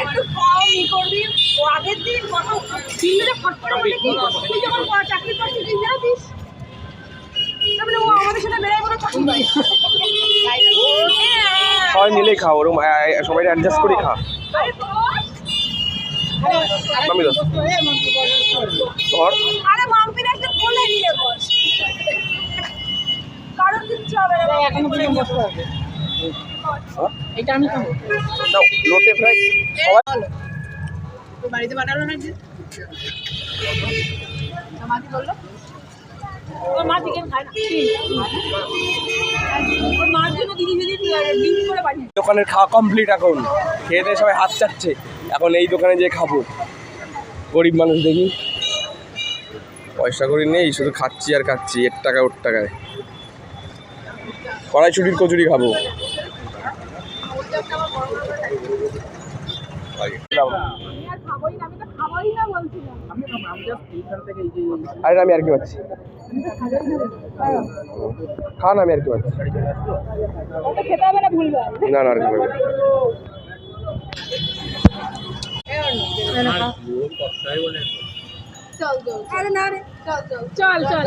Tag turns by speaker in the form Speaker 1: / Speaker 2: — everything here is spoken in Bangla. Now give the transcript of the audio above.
Speaker 1: একটু কম করবি ও আগের দিন কত দিনে ফটফট তুই যখন চাকরি করছিস তুই জানিস তারপরে ও আমাদের সাথে বেড়াই বলে পছন্দ হয়
Speaker 2: সবাই মিলেই খাও ওরকম সবাই অ্যাডজাস্ট করে খা মামি দোষ ধর
Speaker 1: আরে মাম্পির একটা বলে নিয়ে বস কারণ কিচ্ছু হবে না এখন বলে বসতে হবে এটা আমি খাবো
Speaker 2: নাও লোটে ফ্রাই সবাই
Speaker 1: তো বাড়িতে বানালো না যে মাটি বললো ও মা চিকেন খায় না ওর মার জন্য দিদি ডিম করে পাঠিয়ে
Speaker 2: দোকানের খাওয়া কমপ্লিট এখন খেয়ে দিয়ে সবাই হাত চাচ্ছে এখন এই দোকানে যেয়ে খাবো গরিব মানুষ দেখি পয়সা করি নেই শুধু খাচ্ছি আর খাচ্ছি এর টাকা ওর টাকায় কড়াইশুটির কচুরি খাবো আরে আমি আর কি পাচ্ছি খান আমি আর কি পাচ্ছি
Speaker 1: খেতে হবে না ভুলবে
Speaker 2: না না আর কি পাচ্ছি
Speaker 1: চল চল আরে না রে চল চল চল চল